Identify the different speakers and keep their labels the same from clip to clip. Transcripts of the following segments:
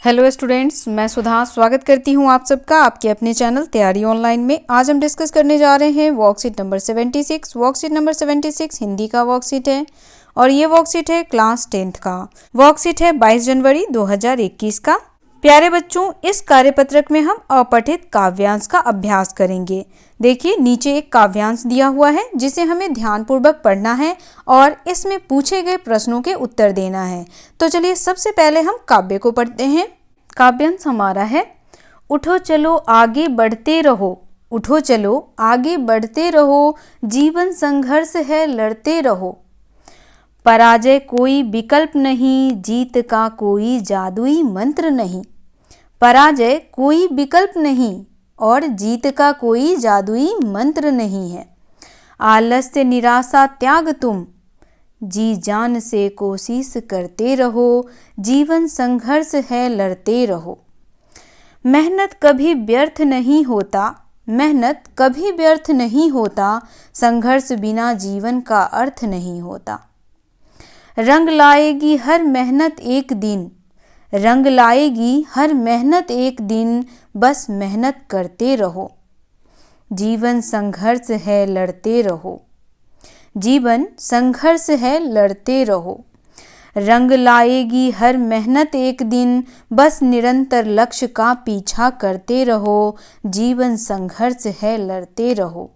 Speaker 1: Hello students, मैं सुधा स्वागत करती हूँ आप सबका आपके अपने चैनल तैयारी ऑनलाइन में। आज हम डिस्कस करने जा रहे हैं worksheet number 76। Worksheet number 76 Hindi का वर्कशीट है और ये वर्कशीट है क्लास 10th का। वर्कशीट है 22 जनवरी 2021 का। प्यारे बच्चों, इस कार्यपत्रक में हम अपठित काव्यांश का अभ्यास करेंगे। देखिए, नीचे एक काव्यांश दिया हुआ है जिसे हमें ध्यानपूर्वक पढ़ना है और इसमें पूछे गए प्रश्नों के उत्तर देना है। तो चलिए सबसे पहले हम काव्य को पढ़ते हैं। काव्यांश हमारा है, उठो चलो आगे बढ़ते रहो। उठो चलो आगे बढ़ते रहो, जीवन संघर्ष है लड़ते रहो। पराजय कोई विकल्प नहीं, जीत का कोई जादुई मंत्र नहीं। पराजय कोई विकल्प नहीं और जीत का कोई जादुई मंत्र नहीं है। आलस्य निराशा त्याग तुम, जी जान से कोशिश करते रहो। जीवन संघर्ष है लड़ते रहो। मेहनत कभी व्यर्थ नहीं होता, मेहनत कभी व्यर्थ नहीं होता। संघर्ष बिना जीवन का अर्थ नहीं होता। रंग लाएगी हर मेहनत एक दिन, रंग लाएगी हर मेहनत एक दिन। बस मेहनत करते रहो। जीवन संघर्ष है लड़ते रहो। जीवन संघर्ष है लड़ते रहो। रंग लाएगी हर मेहनत एक दिन, बस निरंतर लक्ष्य का पीछा करते रहो। जीवन संघर्ष है लड़ते रहो।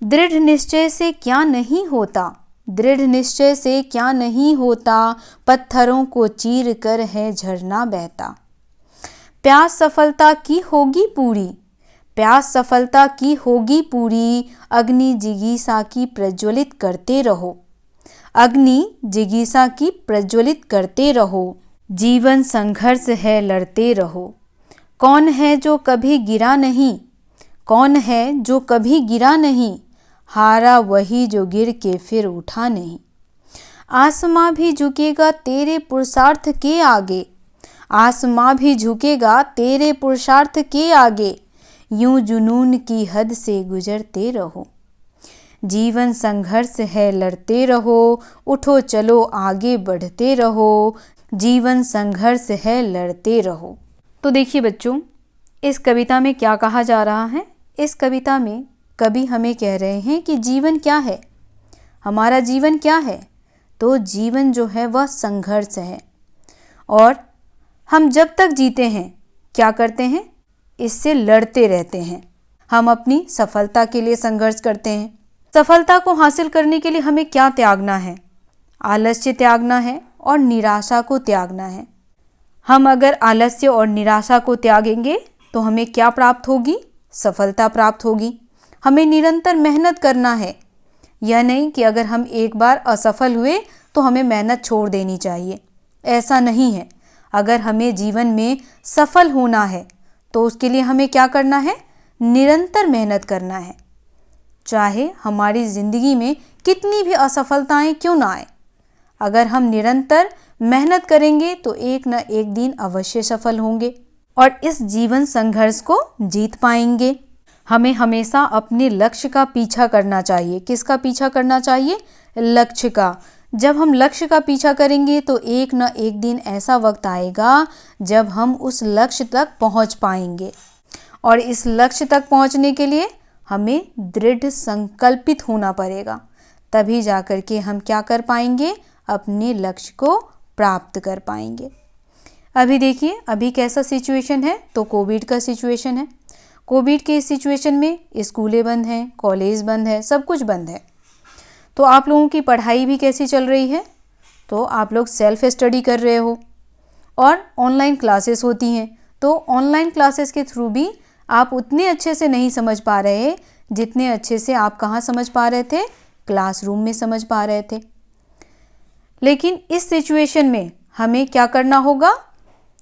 Speaker 1: दृढ़ निश्चय से क्या नहीं होता, दृढ़ निश्चय से क्या नहीं होता। पत्थरों को चीर कर है झरना बहता। प्यास सफलता की होगी पूरी, प्यास सफलता की होगी पूरी। अग्नि जिगीसा की प्रज्वलित करते रहो। अग्नि जिगीसा की प्रज्वलित करते रहो। जीवन संघर्ष है लड़ते रहो। कौन है जो कभी गिरा नहीं, कौन है जो कभी गिरा नहीं। हारा वही जो गिर के फिर उठा नहीं। आसमां भी झुकेगा तेरे पुरुषार्थ के आगे, आसमां भी झुकेगा तेरे पुरुषार्थ के आगे। यूं जुनून की हद से गुजरते रहो। जीवन संघर्ष है लड़ते रहो। उठो चलो आगे बढ़ते रहो। जीवन संघर्ष है लड़ते रहो। तो देखिए बच्चों, इस कविता में क्या कहा जा रहा है। इस कविता में कवि हमें कह रहे हैं कि जीवन क्या है, हमारा जीवन क्या है। तो जीवन जो है वह संघर्ष है और हम जब तक जीते हैं क्या करते हैं, इससे लड़ते रहते हैं। हम अपनी सफलता के लिए संघर्ष करते हैं। सफलता को हासिल करने के लिए हमें क्या त्यागना है, आलस्य त्यागना है और निराशा को त्यागना है। हम अगर आलस्य और निराशा को त्यागेंगे तो हमें क्या प्राप्त होगी, सफलता प्राप्त होगी। हमें निरंतर मेहनत करना है। यह नहीं कि अगर हम एक बार असफल हुए तो हमें मेहनत छोड़ देनी चाहिए, ऐसा नहीं है। अगर हमें जीवन में सफल होना है तो उसके लिए हमें क्या करना है, निरंतर मेहनत करना है। चाहे हमारी ज़िंदगी में कितनी भी असफलताएं क्यों ना आए, अगर हम निरंतर मेहनत करेंगे तो एक न एक दिन अवश्य सफल होंगे और इस जीवन संघर्ष को जीत पाएंगे। हमें हमेशा अपने लक्ष्य का पीछा करना चाहिए। किसका पीछा करना चाहिए, लक्ष्य का। जब हम लक्ष्य का पीछा करेंगे तो एक न एक दिन ऐसा वक्त आएगा जब हम उस लक्ष्य तक पहुंच पाएंगे और इस लक्ष्य तक पहुंचने के लिए हमें दृढ़ संकल्पित होना पड़ेगा। तभी जाकर के हम क्या कर पाएंगे, अपने लक्ष्य को प्राप्त कर पाएंगे। अभी देखिए, अभी कैसा सिचुएशन है, तो कोविड का सिचुएशन है। कोविड के इस सिचुएशन में स्कूलें बंद हैं, कॉलेज बंद है, सब कुछ बंद है। तो आप लोगों की पढ़ाई भी कैसी चल रही है, तो आप लोग सेल्फ स्टडी कर रहे हो और ऑनलाइन क्लासेस होती हैं। तो ऑनलाइन क्लासेस के थ्रू भी आप उतने अच्छे से नहीं समझ पा रहे जितने अच्छे से आप कहाँ समझ पा रहे थे, क्लासरूम में समझ पा रहे थे। लेकिन इस सिचुएशन में हमें क्या करना होगा,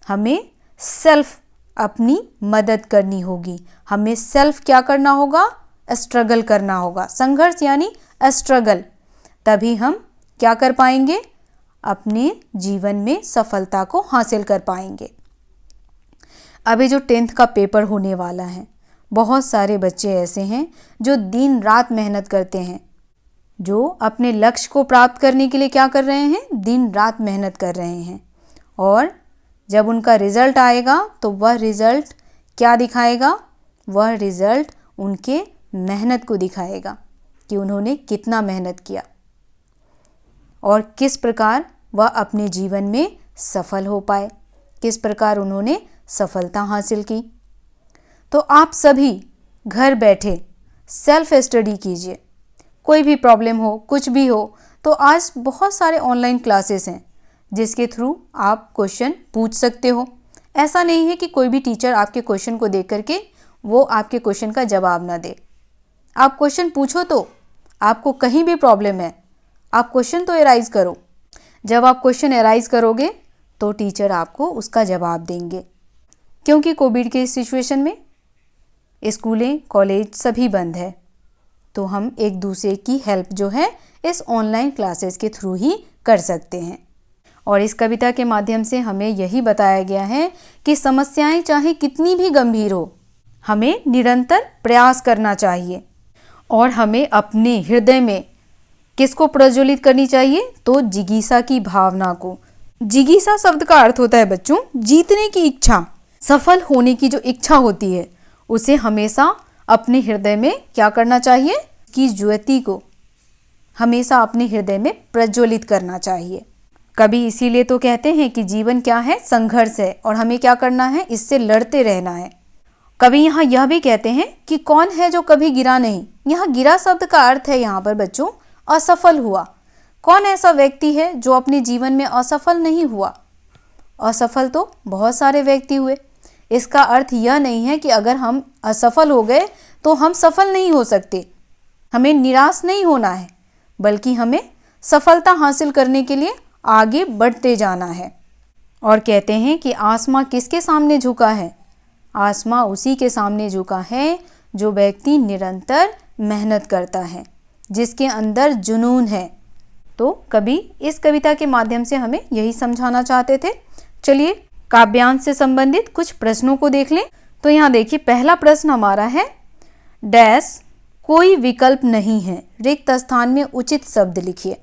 Speaker 1: हमें सेल्फ अपनी मदद करनी होगी। हमें सेल्फ क्या करना होगा, स्ट्रगल करना होगा। संघर्ष यानी स्ट्रगल, तभी हम क्या कर पाएंगे, अपने जीवन में सफलता को हासिल कर पाएंगे। अभी जो 10th का पेपर होने वाला है, बहुत सारे बच्चे ऐसे हैं जो दिन रात मेहनत करते हैं, जो अपने लक्ष्य को प्राप्त करने के लिए क्या कर रहे हैं, दिन रात मेहनत कर रहे हैं और जब उनका रिजल्ट आएगा तो वह रिजल्ट क्या दिखाएगा? वह रिजल्ट उनके मेहनत को दिखाएगा कि उन्होंने कितना मेहनत किया और किस प्रकार वह अपने जीवन में सफल हो पाए, किस प्रकार उन्होंने सफलता हासिल की। तो आप सभी घर बैठे सेल्फ स्टडी कीजिए। कोई भी प्रॉब्लम हो, कुछ भी हो, तो आज बहुत सारे ऑनलाइन क्लासेस हैं जिसके थ्रू आप क्वेश्चन पूछ सकते हो। ऐसा नहीं है कि कोई भी टीचर आपके क्वेश्चन को देख करके वो आपके क्वेश्चन का जवाब ना दे। आप क्वेश्चन पूछो, तो आपको कहीं भी प्रॉब्लम है, आप क्वेश्चन तो एराइज करो। जब आप क्वेश्चन एराइज करोगे तो टीचर आपको उसका जवाब देंगे। क्योंकि कोविड के सिचुएशन में स्कूलें, कॉलेज सभी बंद है, तो हम एक दूसरे की हेल्प जो है इस ऑनलाइन क्लासेस के थ्रू ही कर सकते हैं। और इस कविता के माध्यम से हमें यही बताया गया है कि समस्याएं चाहे कितनी भी गंभीर हो, हमें निरंतर प्रयास करना चाहिए और हमें अपने हृदय में किसको प्रज्वलित करनी चाहिए? तो जिज्ञासा की भावना को। जिज्ञासा शब्द का अर्थ होता है बच्चों जीतने की इच्छा, सफल होने की जो इच्छा होती है उसे हमेशा अपने हृदय में क्या करना चाहिए? कि ज्योति को हमेशा अपने हृदय में प्रज्वलित करना चाहिए। कभी इसीलिए तो कहते हैं कि जीवन क्या है? संघर्ष है और हमें क्या करना है? इससे लड़ते रहना है। कभी यहाँ यह भी कहते हैं कि कौन है जो कभी गिरा नहीं। यहाँ गिरा शब्द का अर्थ है यहाँ पर बच्चों असफल हुआ। कौन ऐसा व्यक्ति है जो अपने जीवन में असफल नहीं हुआ? असफल तो बहुत सारे व्यक्ति हुए। इसका अर्थ यह नहीं है कि अगर हम असफल हो गए तो हम सफल नहीं हो सकते। हमें निराश नहीं होना है, बल्कि हमें सफलता हासिल करने के लिए आगे बढ़ते जाना है। और कहते हैं कि आसमां किसके सामने झुका है? आसमां उसी के सामने झुका है जो व्यक्ति निरंतर मेहनत करता है, जिसके अंदर जुनून है। तो कवि इस कविता के माध्यम से हमें यही समझाना चाहते थे। चलिए काव्यांश से संबंधित कुछ प्रश्नों को देख लें। तो यहाँ देखिए पहला प्रश्न हमारा है डैश कोई विकल्प नहीं है, रिक्त स्थान में उचित शब्द लिखिए।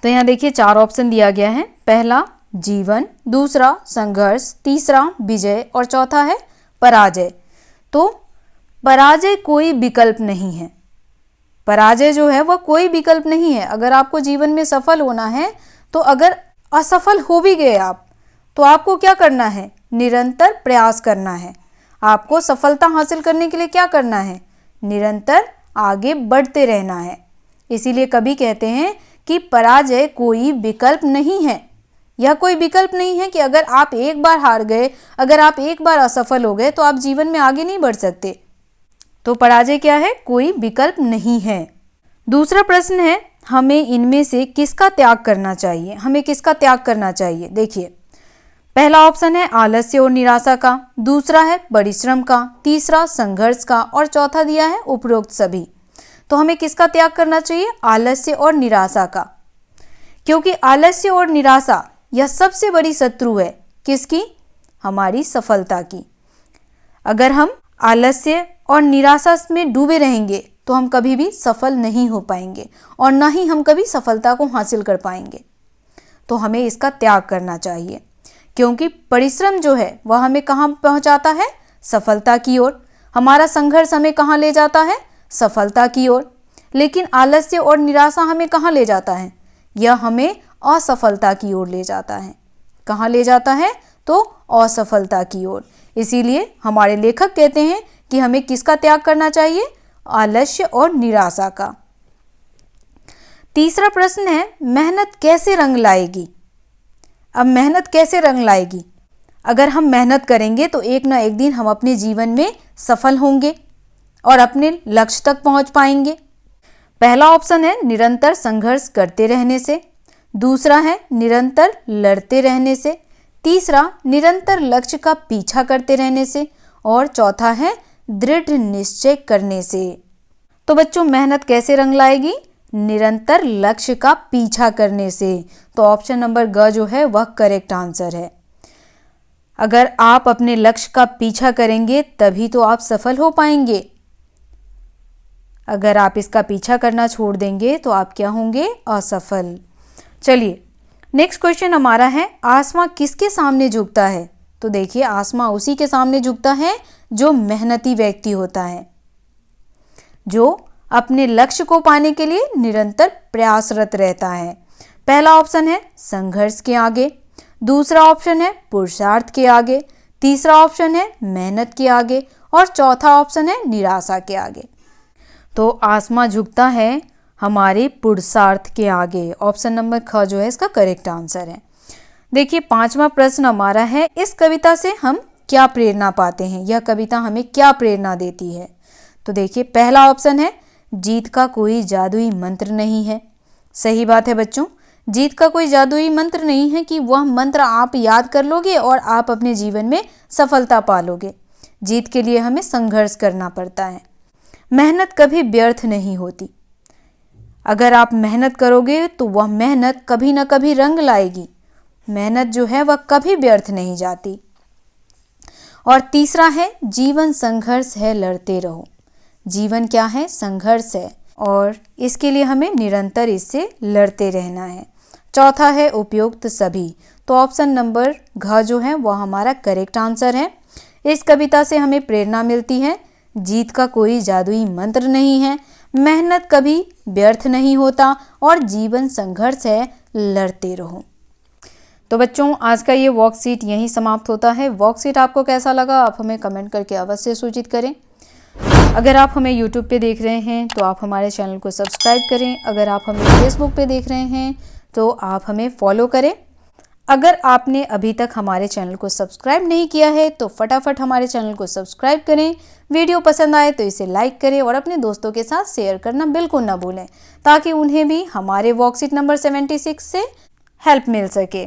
Speaker 1: तो यहाँ देखिए 4 ऑप्शन दिया गया है। पहला जीवन, दूसरा संघर्ष, तीसरा विजय और चौथा है पराजय। तो पराजय कोई विकल्प नहीं है। पराजय जो है वह कोई विकल्प नहीं है। अगर आपको जीवन में सफल होना है तो अगर असफल हो भी गए आप तो आपको क्या करना है? निरंतर प्रयास करना है। आपको सफलता हासिल करने के लिए क्या करना है? निरंतर आगे बढ़ते रहना है। इसीलिए कवि कहते हैं कि पराजय कोई विकल्प नहीं है। यह कोई विकल्प नहीं है कि अगर आप एक बार हार गए, अगर आप एक बार असफल हो गए तो आप जीवन में आगे नहीं बढ़ सकते। तो पराजय क्या है? कोई विकल्प नहीं है। दूसरा प्रश्न है हमें इनमें से किसका त्याग करना चाहिए? हमें किसका त्याग करना चाहिए? देखिए पहला ऑप्शन है आलस्य और निराशा का, दूसरा है परिश्रम का, तीसरा संघर्ष का और चौथा दिया है उपरोक्त सभी। तो हमें किसका त्याग करना चाहिए? आलस्य और निराशा का। क्योंकि आलस्य और निराशा यह सबसे बड़ी शत्रु है। किसकी? हमारी सफलता की। अगर हम आलस्य और निराशा में डूबे रहेंगे तो हम कभी भी सफल नहीं हो पाएंगे और ना ही हम कभी सफलता को हासिल कर पाएंगे। तो हमें इसका त्याग करना चाहिए। क्योंकि परिश्रम जो है वह हमें कहाँ पहुँचाता है? सफलता की ओर। हमारा संघर्ष हमें कहाँ ले जाता है? सफलता की ओर। लेकिन आलस्य और निराशा हमें कहाँ ले जाता है? यह हमें असफलता की ओर ले जाता है। कहाँ ले जाता है? तो असफलता की ओर। इसीलिए हमारे लेखक कहते हैं कि हमें किसका त्याग करना चाहिए? आलस्य और निराशा का। तीसरा प्रश्न है मेहनत कैसे रंग लाएगी? अब मेहनत कैसे रंग लाएगी? अगर हम मेहनत करेंगे तो एक ना एक दिन हम अपने जीवन में सफल होंगे और अपने लक्ष्य तक पहुंच पाएंगे। पहला ऑप्शन है निरंतर संघर्ष करते रहने से, दूसरा है निरंतर लड़ते रहने से, तीसरा निरंतर लक्ष्य का पीछा करते रहने से और चौथा है दृढ़ निश्चय करने से। तो बच्चों मेहनत कैसे रंग लाएगी? निरंतर लक्ष्य का पीछा करने से। तो ऑप्शन नंबर ग जो है वह करेक्ट आंसर है। अगर आप अपने लक्ष्य का पीछा करेंगे तभी तो आप सफल हो पाएंगे। अगर आप इसका पीछा करना छोड़ देंगे तो आप क्या होंगे? असफल। चलिए नेक्स्ट क्वेश्चन हमारा है आसमां किसके सामने झुकता है? तो देखिए आसमां उसी के सामने झुकता है जो मेहनती व्यक्ति होता है, जो अपने लक्ष्य को पाने के लिए निरंतर प्रयासरत रहता है। पहला ऑप्शन है संघर्ष के आगे, दूसरा ऑप्शन है पुरुषार्थ के आगे, तीसरा ऑप्शन है मेहनत के आगे और चौथा ऑप्शन है निराशा के आगे। तो आसमां झुकता है हमारे पुरुषार्थ के आगे। ऑप्शन नंबर ख जो है इसका करेक्ट आंसर है। देखिए 5वां प्रश्न हमारा है, इस कविता से हम क्या प्रेरणा पाते हैं, यह कविता हमें क्या प्रेरणा देती है। तो देखिए पहला ऑप्शन है जीत का कोई जादुई मंत्र नहीं है। सही बात है बच्चों, जीत का कोई जादुई मंत्र नहीं है कि वह मंत्र आप याद कर लोगे और आप अपने जीवन में सफलता पालोगे। जीत के लिए हमें संघर्ष करना पड़ता है। मेहनत कभी व्यर्थ नहीं होती। अगर आप मेहनत करोगे तो वह मेहनत कभी ना कभी रंग लाएगी। मेहनत जो है वह कभी व्यर्थ नहीं जाती। और तीसरा है जीवन संघर्ष है, लड़ते रहो। जीवन क्या है? संघर्ष है और इसके लिए हमें निरंतर इससे लड़ते रहना है। चौथा है उपयुक्त सभी। तो ऑप्शन नंबर घ जो है वह हमारा करेक्ट आंसर है। इस कविता से हमें प्रेरणा मिलती है, जीत का कोई जादुई मंत्र नहीं है, मेहनत कभी व्यर्थ नहीं होता और जीवन संघर्ष है, लड़ते रहो। तो बच्चों आज का ये वर्कशीट यहीं समाप्त होता है। वर्कशीट आपको कैसा लगा आप हमें कमेंट करके अवश्य सूचित करें। अगर आप हमें YouTube पे देख रहे हैं तो आप हमारे चैनल को सब्सक्राइब करें। अगर आप हमें Facebook पे देख रहे हैं तो आप हमें फॉलो करें। अगर आपने अभी तक हमारे चैनल को सब्सक्राइब नहीं किया है तो फटाफट हमारे चैनल को सब्सक्राइब करें। वीडियो पसंद आए तो इसे लाइक करें और अपने दोस्तों के साथ शेयर करना बिल्कुल ना भूलें, ताकि उन्हें भी हमारे वर्कशीट नंबर 76 से हेल्प मिल सके।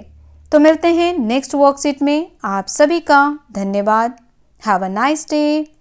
Speaker 1: तो मिलते हैं नेक्स्ट वर्कशीट में। आप सभी का धन्यवाद। Have a nice day.